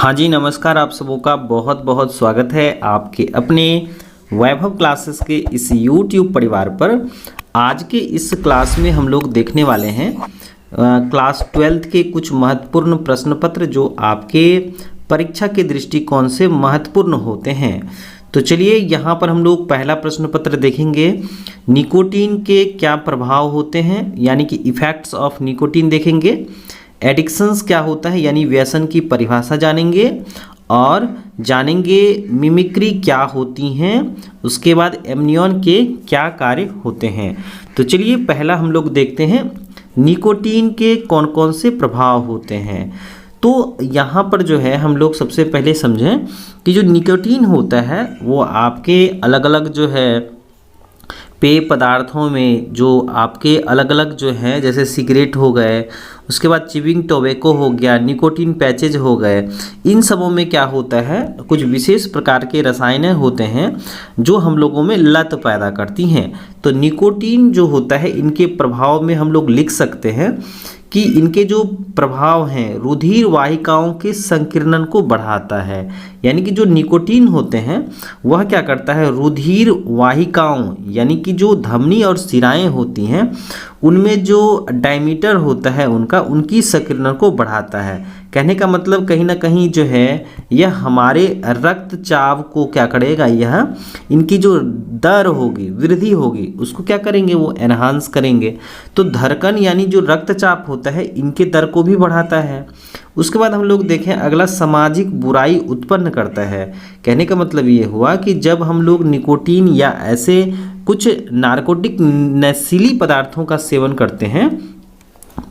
हाँ जी, नमस्कार। आप सबों का बहुत बहुत स्वागत है आपके अपने वैभव क्लासेस के इस YouTube परिवार पर। आज के इस क्लास में हम लोग देखने वाले हैं क्लास 12th के कुछ महत्वपूर्ण प्रश्न पत्र जो आपके परीक्षा के दृष्टिकोण से महत्वपूर्ण होते हैं। तो चलिए यहाँ पर हम लोग पहला प्रश्न पत्र देखेंगे। निकोटीन के क्या प्रभाव होते हैं, यानी कि इफ़ेक्ट्स ऑफ निकोटीन देखेंगे। एडिक्शंस क्या होता है, यानी व्यसन की परिभाषा जानेंगे और जानेंगे मिमिक्री क्या होती हैं। उसके बाद एमनियन के क्या कार्य होते हैं। तो चलिए पहला हम लोग देखते हैं निकोटीन के कौन कौन से प्रभाव होते हैं। तो यहाँ पर जो है हम लोग सबसे पहले समझें कि जो निकोटीन होता है वो आपके अलग अलग जो है पेय पदार्थों में जो आपके अलग अलग जो है, जैसे सिगरेट हो गए, उसके बाद चिविंग टोबैको हो गया, निकोटीन पैचेज हो गए, इन सबों में क्या होता है, कुछ विशेष प्रकार के रसायन होते हैं जो हम लोगों में लत पैदा करती हैं। तो निकोटीन जो होता है इनके प्रभाव में हम लोग लिख सकते हैं कि इनके जो प्रभाव हैं रुधिर वाहिकाओं के संकीर्णन को बढ़ाता है। यानी कि जो निकोटीन होते हैं वह क्या करता है, रुधिर वाहिकाओं यानी कि जो धमनी और शिराएं होती हैं उनमें जो डायमीटर होता है उनकी संकीर्णन को बढ़ाता है। कहने का मतलब कहीं ना कहीं जो है यह हमारे रक्तचाप को क्या करेगा, यह इनकी जो दर होगी, वृद्धि होगी, उसको क्या करेंगे, वो एनहांस करेंगे। तो धड़कन यानी जो रक्तचाप होता है इनके दर को भी बढ़ाता है। उसके बाद हम लोग देखें अगला, सामाजिक बुराई उत्पन्न करता है। कहने का मतलब ये हुआ कि जब हम लोग निकोटीन या ऐसे कुछ नारकोटिक नशीली पदार्थों का सेवन करते हैं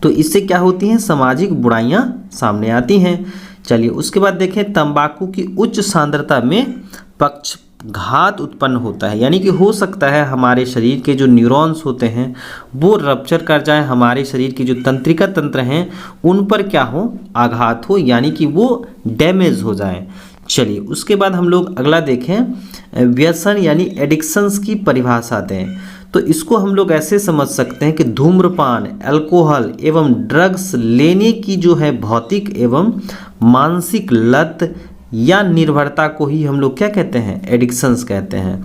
तो इससे क्या होती हैं, सामाजिक बुराइयां सामने आती हैं। चलिए उसके बाद देखें, तंबाकू की उच्च सांद्रता में पक्षघात उत्पन्न होता है। यानी कि हो सकता है हमारे शरीर के जो न्यूरॉन्स होते हैं वो रप्चर कर जाए, हमारे शरीर की जो तंत्रिका तंत्र हैं उन पर क्या हो, आघात हो, यानी कि वो डैमेज हो जाए। चलिए उसके बाद हम लोग अगला देखें, व्यसन यानी एडिक्शंस की परिभाषा दें। तो इसको हम लोग ऐसे समझ सकते हैं कि धूम्रपान, अल्कोहल एवं ड्रग्स लेने की जो है भौतिक एवं मानसिक लत या निर्भरता को ही हम लोग क्या कहते हैं, एडिक्शंस कहते हैं।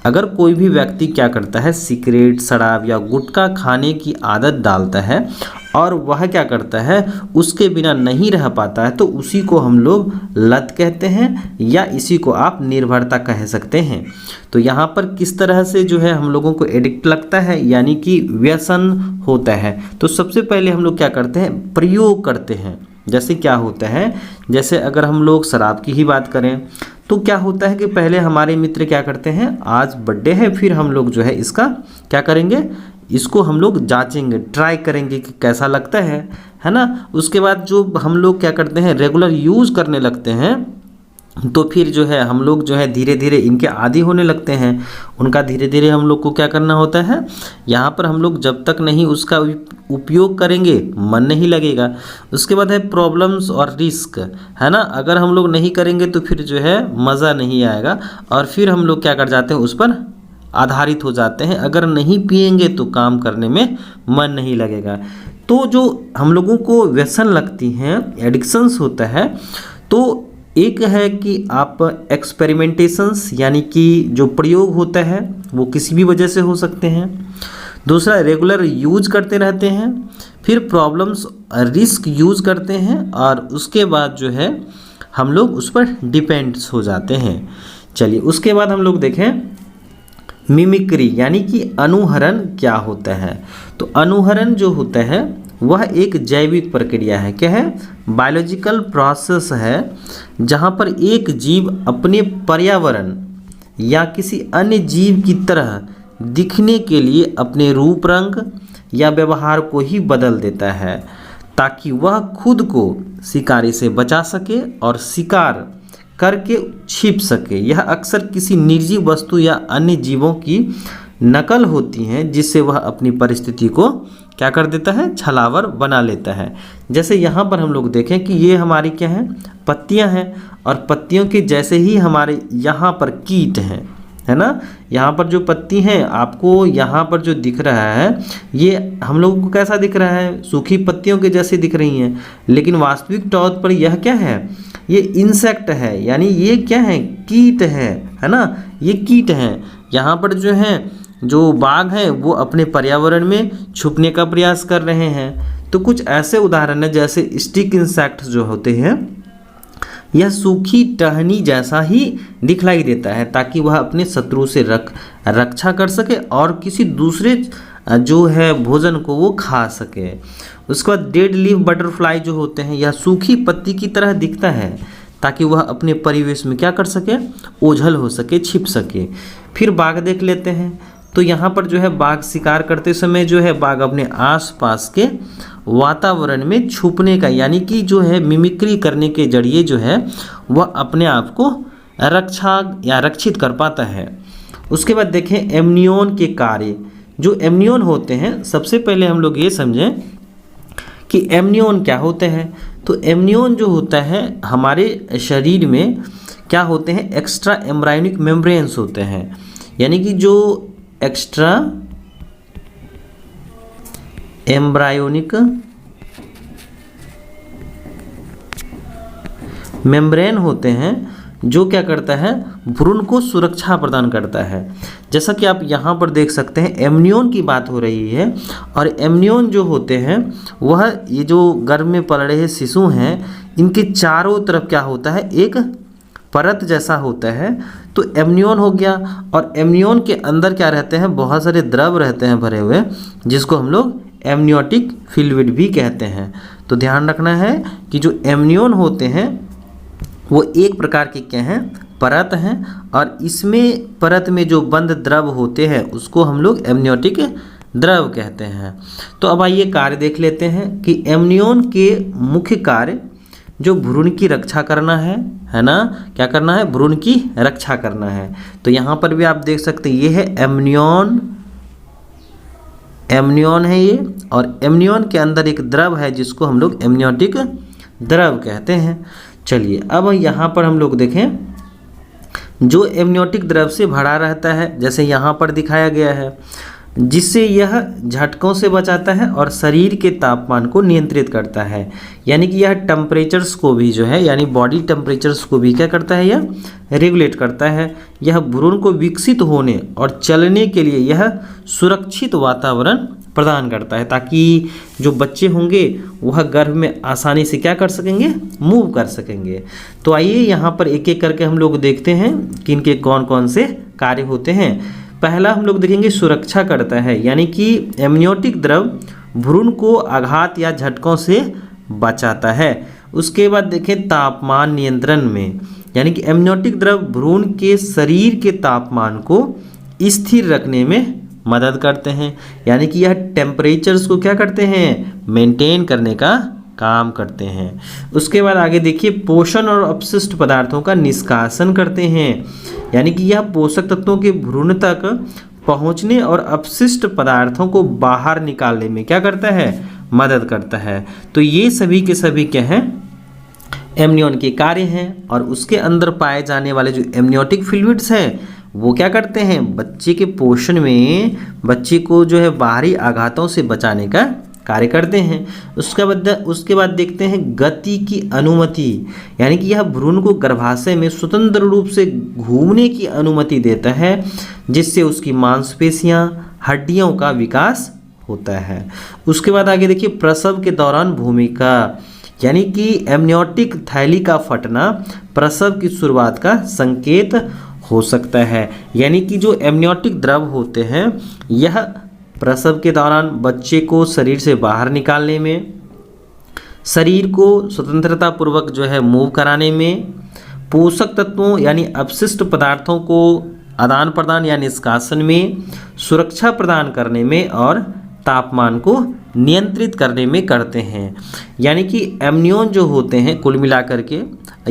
अगर कोई भी व्यक्ति क्या करता है, सिगरेट, शराब या गुटखा खाने की आदत डालता है और वह क्या करता है, उसके बिना नहीं रह पाता है, तो उसी को हम लोग लत कहते हैं या इसी को आप निर्भरता कह सकते हैं। तो यहाँ पर किस तरह से जो है हम लोगों को एडिक्ट लगता है, यानी कि व्यसन होता है। तो सबसे पहले हम लोग क्या करते हैं, प्रयोग करते हैं। जैसे क्या होता है, जैसे अगर हम लोग शराब की ही बात करें तो क्या होता है कि पहले हमारे मित्र क्या करते हैं, आज बर्थडे है, फिर हम लोग जो है इसका क्या करेंगे, इसको हम लोग जांचेंगे, ट्राई करेंगे कि कैसा लगता है ना। उसके बाद जो हम लोग क्या करते हैं, रेगुलर यूज़ करने लगते हैं, तो फिर जो है हम लोग जो है धीरे धीरे इनके आदी होने लगते हैं। उनका धीरे धीरे हम लोग को क्या करना होता है, यहाँ पर हम लोग जब तक नहीं उसका उपयोग करेंगे मन नहीं लगेगा। उसके बाद है प्रॉब्लम्स और रिस्क, है ना। अगर हम लोग नहीं करेंगे तो फिर जो है मज़ा नहीं आएगा और फिर हम लोग क्या कर जाते हैं, उस पर आधारित हो जाते हैं। अगर नहीं पिएंगे तो काम करने में मन नहीं लगेगा। तो जो हम लोगों को व्यसन लगती हैं, एडिक्शंस होता है, तो एक है कि आप एक्सपेरिमेंटेशंस यानी कि जो प्रयोग होता है वो किसी भी वजह से हो सकते हैं। दूसरा, रेगुलर यूज करते रहते हैं। फिर प्रॉब्लम्स रिस्क यूज करते हैं और उसके बाद जो है हम लोग उस पर डिपेंड्स हो जाते हैं। चलिए उसके बाद हम लोग देखें मिमिक्री यानी कि अनुहरण क्या होता है। तो अनुहरण जो होता है वह एक जैविक प्रक्रिया है। क्या है, बायोलॉजिकल प्रोसेस है जहाँ पर एक जीव अपने पर्यावरण या किसी अन्य जीव की तरह दिखने के लिए अपने रूप, रंग या व्यवहार को ही बदल देता है ताकि वह खुद को शिकारी से बचा सके और शिकार करके छिप सके। यह अक्सर किसी निर्जीव वस्तु या अन्य जीवों की नकल होती हैं जिससे वह अपनी परिस्थिति को क्या कर देता है, छलावर बना लेता है। जैसे यहाँ पर हम लोग देखें कि ये हमारी क्या है, पत्तियाँ हैं और पत्तियों के जैसे ही हमारे यहाँ पर कीट हैं, है ना। यहाँ पर जो पत्ती हैं आपको यहाँ पर जो दिख रहा है ये हम लोगों को कैसा दिख रहा है, सूखी पत्तियों के जैसे दिख रही हैं, लेकिन वास्तविक तौर पर यह क्या है, ये इंसेक्ट है, यानी ये क्या है, कीट है ना, ये कीट हैं। यहाँ पर जो है जो बाघ हैं वो अपने पर्यावरण में छुपने का प्रयास कर रहे हैं। तो कुछ ऐसे उदाहरण हैं जैसे स्टिक इंसेक्ट्स जो होते हैं, यह सूखी टहनी जैसा ही दिखलाई देता है ताकि वह अपने शत्रु से रक्षा कर सके और किसी दूसरे जो है भोजन को वो खा सके। उसके बाद डेड लीफ बटरफ्लाई जो होते हैं, यह सूखी पत्ती की तरह दिखता है ताकि वह अपने परिवेश में क्या कर सके, ओझल हो सके, छिप सके। फिर बाघ देख लेते हैं। तो यहाँ पर जो है बाघ शिकार करते समय जो है बाघ अपने आसपास के वातावरण में छुपने का यानी कि जो है मिमिक्री करने के जरिए जो है वह अपने आप को रक्षा या रक्षित कर पाता है। उसके बाद देखें एमनियन के कार्य। जो एमनियन होते हैं, सबसे पहले हम लोग ये समझें कि एमनियन क्या होते हैं। तो एमनियन जो होता है हमारे शरीर में क्या होते हैं, एक्स्ट्रा एम्ब्रायोनिक मेम्ब्रेन्स होते हैं, यानी कि जो एक्स्ट्रा एम्ब्रायोनिक मेम्ब्रेन होते हैं जो क्या करता है, भ्रूण को सुरक्षा प्रदान करता है। जैसा कि आप यहाँ पर देख सकते हैं एमनियन की बात हो रही है, और एमनियन जो होते हैं वह ये जो गर्भ में पल रहे शिशु हैं इनके चारों तरफ क्या होता है, एक परत जैसा होता है। तो एमनियन हो गया, और एमनियन के अंदर क्या रहते हैं, बहुत सारे द्रव रहते हैं भरे हुए, जिसको हम लोग एमनियोटिक फ्लूइड भी कहते हैं। तो ध्यान रखना है कि जो एमनियन होते हैं वो एक प्रकार के क्या हैं, परत हैं, और इसमें परत में जो बंद द्रव होते हैं उसको हम लोग एमनियोटिक द्रव कहते हैं। तो अब आइए कार्य देख लेते हैं कि एमनियन के मुख्य कार्य जो भ्रूण की रक्षा करना है ना, क्या करना है, भ्रूण की रक्षा करना है। तो यहाँ पर भी आप देख सकते हैं ये है एमनियन है ये, और एमनियन के अंदर एक द्रव है जिसको हम लोग एमनियोटिक द्रव कहते हैं। चलिए अब यहाँ पर हम लोग देखें जो एमनियोटिक द्रव से भरा रहता है, जैसे यहाँ पर दिखाया गया है, जिससे यह झटकों से बचाता है और शरीर के तापमान को नियंत्रित करता है। यानी कि यह टेम्परेचर्स को भी जो है यानी बॉडी टेम्परेचर्स को भी क्या करता है, यह रेगुलेट करता है। यह भ्रूण को विकसित होने और चलने के लिए यह सुरक्षित वातावरण प्रदान करता है ताकि जो बच्चे होंगे वह गर्भ में आसानी से क्या कर सकेंगे, मूव कर सकेंगे। तो आइए यहाँ पर एक एक करके हम लोग देखते हैं कि इनके कौन कौन से कार्य होते हैं। पहला हम लोग देखेंगे सुरक्षा करता है, यानी कि एमनियोटिक द्रव भ्रूण को आघात या झटकों से बचाता है। उसके बाद देखें तापमान नियंत्रण में, यानी कि एमनियोटिक द्रव भ्रूण के शरीर के तापमान को स्थिर रखने में मदद करते हैं, यानी कि यह टेम्परेचर्स को क्या करते हैं, मेंटेन करने का काम करते हैं। उसके बाद आगे देखिए पोषण और अपशिष्ट पदार्थों का निष्कासन करते हैं, यानी कि यह पोषक तत्वों के भ्रूण तक पहुंचने और अपशिष्ट पदार्थों को बाहर निकालने में क्या करता है, मदद करता है। तो ये सभी के सभी क्या हैं, एमनियन के कार्य हैं। और उसके अंदर पाए जाने वाले जो एमनियोटिक फ्लूइड्स हैं वो क्या करते हैं, बच्चे के पोषण में बच्चे को जो है बाहरी आघातों से बचाने का कार्य करते हैं। उसके बाद देखते हैं गति की अनुमति, यानी कि यह भ्रूण को गर्भाशय में स्वतंत्र रूप से घूमने की अनुमति देता है, जिससे उसकी मांसपेशियां, हड्डियों का विकास होता है। उसके बाद आगे देखिए प्रसव के दौरान भूमिका, यानी कि एमनियोटिक थैली का फटना प्रसव की शुरुआत का संकेत हो सकता है। यानी कि जो एमनियोटिक द्रव होते हैं यह प्रसव के दौरान बच्चे को शरीर से बाहर निकालने में, शरीर को स्वतंत्रता पूर्वक जो है मूव कराने में, पोषक तत्वों यानी अपशिष्ट पदार्थों को आदान प्रदान या निष्कासन में, सुरक्षा प्रदान करने में और तापमान को नियंत्रित करने में करते हैं। यानी कि एमनियन जो होते हैं कुल मिलाकर के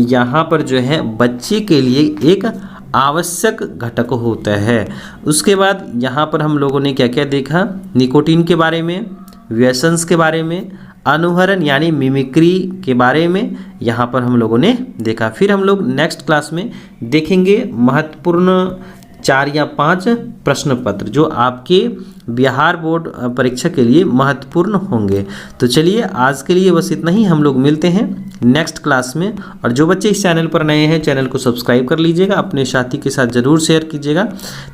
यहाँ पर जो है बच्चे के लिए एक आवश्यक घटक होता है। उसके बाद यहाँ पर हम लोगों ने क्या क्या देखा, निकोटीन के बारे में, व्यसन्स के बारे में, अनुहरण यानी मिमिक्री के बारे में यहाँ पर हम लोगों ने देखा। फिर हम लोग नेक्स्ट क्लास में देखेंगे महत्वपूर्ण 4 या 5 प्रश्न पत्र जो आपके बिहार बोर्ड परीक्षा के लिए महत्वपूर्ण होंगे। तो चलिए आज के लिए बस इतना ही, हम लोग मिलते हैं नेक्स्ट क्लास में। और जो बच्चे इस चैनल पर नए हैं चैनल को सब्सक्राइब कर लीजिएगा, अपने साथी के साथ ज़रूर शेयर कीजिएगा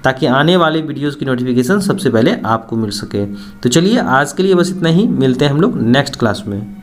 ताकि आने वाले वीडियोस की नोटिफिकेशन सबसे पहले आपको मिल सके। तो चलिए आज के लिए बस इतना ही, मिलते हैं हम लोग नेक्स्ट क्लास में।